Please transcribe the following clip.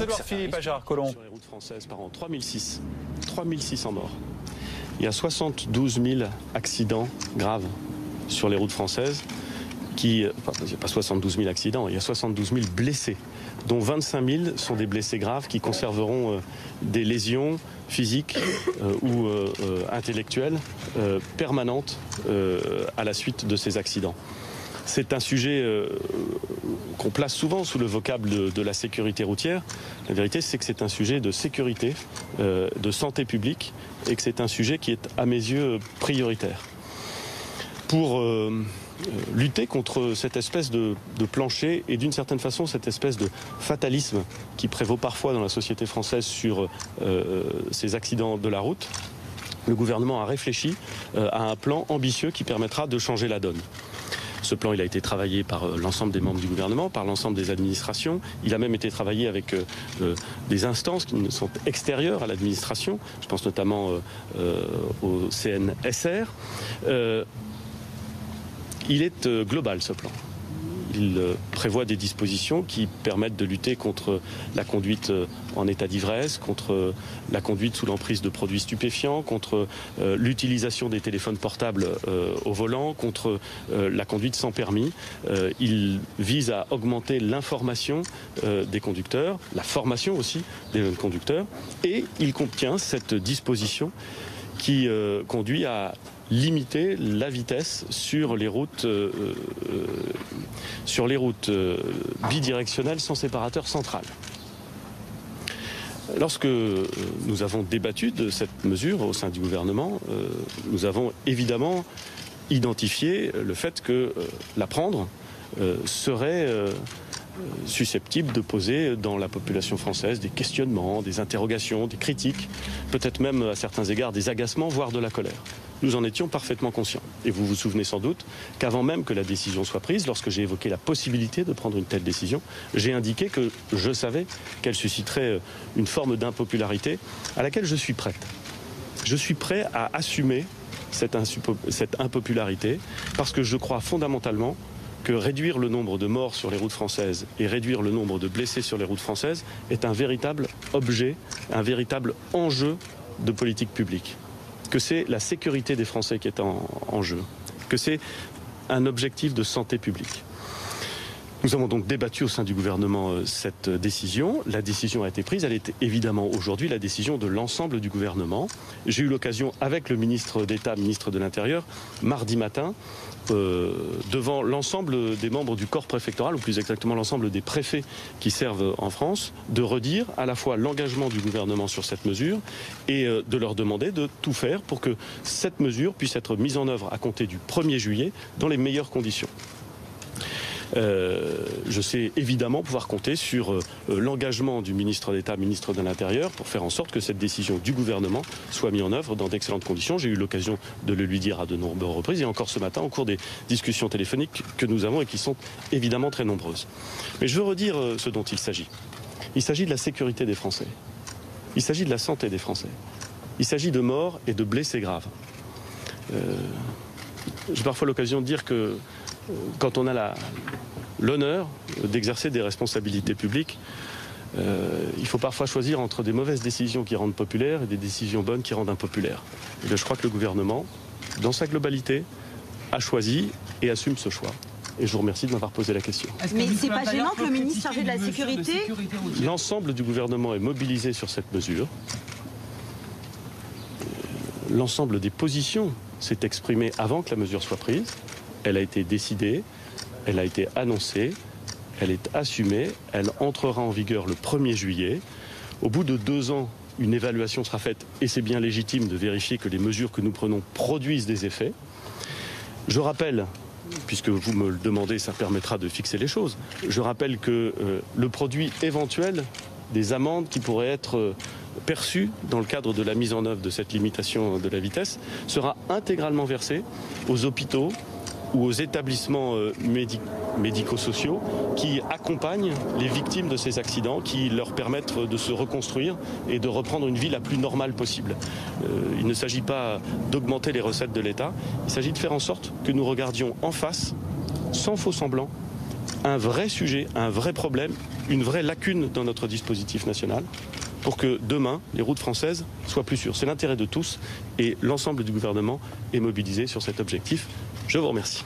Édouard Philippe à Gérard-Collomb. Sur les routes françaises par an, 3600 morts. Il y a 72 000 accidents graves sur les routes françaises. Il n'y a pas 72 000 accidents, il y a 72 000 blessés, dont 25 000 sont des blessés graves qui conserveront des lésions physiques ou intellectuelles permanentes à la suite de ces accidents. C'est un sujet qu'on place souvent sous le vocable de la sécurité routière. La vérité, c'est que c'est un sujet de sécurité, de santé publique, et que c'est un sujet qui est, à mes yeux, prioritaire. Pour lutter contre cette espèce de plancher et d'une certaine façon cette espèce de fatalisme qui prévaut parfois dans la société française sur ces accidents de la route, le gouvernement a réfléchi à un plan ambitieux qui permettra de changer la donne. Ce plan, il a été travaillé par l'ensemble des membres du gouvernement, par l'ensemble des administrations. Il a même été travaillé avec des instances qui sont extérieures à l'administration. Je pense notamment au CNSR. Il est global, ce plan. Il prévoit des dispositions qui permettent de lutter contre la conduite en état d'ivresse, contre la conduite sous l'emprise de produits stupéfiants, contre l'utilisation des téléphones portables au volant, contre la conduite sans permis. Il vise à augmenter l'information des conducteurs, la formation aussi des jeunes conducteurs, et il contient cette disposition qui conduit à limiter la vitesse sur les routes bidirectionnelles sans séparateur central. Lorsque nous avons débattu de cette mesure au sein du gouvernement, nous avons évidemment identifié le fait que la prendre serait susceptible de poser dans la population française des questionnements, des interrogations, des critiques, peut-être même à certains égards des agacements, voire de la colère. Nous en étions parfaitement conscients. Et vous vous souvenez sans doute qu'avant même que la décision soit prise, lorsque j'ai évoqué la possibilité de prendre une telle décision, j'ai indiqué que je savais qu'elle susciterait une forme d'impopularité à laquelle je suis prête. Je suis prêt à assumer cette impopularité parce que je crois fondamentalement que réduire le nombre de morts sur les routes françaises et réduire le nombre de blessés sur les routes françaises est un véritable objet, un véritable enjeu de politique publique. Que c'est la sécurité des Français qui est en jeu, que c'est un objectif de santé publique. Nous avons donc débattu au sein du gouvernement cette décision. La décision a été prise. Elle est évidemment aujourd'hui la décision de l'ensemble du gouvernement. J'ai eu l'occasion, avec le ministre d'État, ministre de l'Intérieur, mardi matin, devant l'ensemble des membres du corps préfectoral, ou plus exactement l'ensemble des préfets qui servent en France, de redire à la fois l'engagement du gouvernement sur cette mesure et de leur demander de tout faire pour que cette mesure puisse être mise en œuvre à compter du 1er juillet dans les meilleures conditions. Je sais évidemment pouvoir compter sur l'engagement du ministre d'État, ministre de l'Intérieur, pour faire en sorte que cette décision du gouvernement soit mise en œuvre dans d'excellentes conditions. J'ai eu l'occasion de le lui dire à de nombreuses reprises, et encore ce matin au cours des discussions téléphoniques que nous avons et qui sont évidemment très nombreuses. Mais je veux redire ce dont il s'agit. Il s'agit de la sécurité des Français. Il s'agit de la santé des Français. Il s'agit de morts et de blessés graves. J'ai parfois l'occasion de dire que quand on a l'honneur d'exercer des responsabilités publiques, il faut parfois choisir entre des mauvaises décisions qui rendent populaires et des décisions bonnes qui rendent impopulaires. Et bien, je crois que le gouvernement, dans sa globalité, a choisi et assume ce choix. Et je vous remercie de m'avoir posé la question. Mais c'est pas gênant que le ministre chargé de la sécurité... L'ensemble du gouvernement est mobilisé sur cette mesure. L'ensemble des positions s'est exprimé avant que la mesure soit prise. Elle a été décidée, elle a été annoncée, elle est assumée, elle entrera en vigueur le 1er juillet. Au bout de 2 ans, une évaluation sera faite et c'est bien légitime de vérifier que les mesures que nous prenons produisent des effets. Je rappelle, puisque vous me le demandez, ça permettra de fixer les choses, je rappelle que le produit éventuel des amendes qui pourraient être perçues dans le cadre de la mise en œuvre de cette limitation de la vitesse sera intégralement versé aux hôpitaux ou aux établissements médico-sociaux qui accompagnent les victimes de ces accidents, qui leur permettent de se reconstruire et de reprendre une vie la plus normale possible. Il ne s'agit pas d'augmenter les recettes de l'État, il s'agit de faire en sorte que nous regardions en face, sans faux semblant, un vrai sujet, un vrai problème une vraie lacune dans notre dispositif national pour que demain, les routes françaises soient plus sûres. C'est l'intérêt de tous et l'ensemble du gouvernement est mobilisé sur cet objectif. Je vous remercie.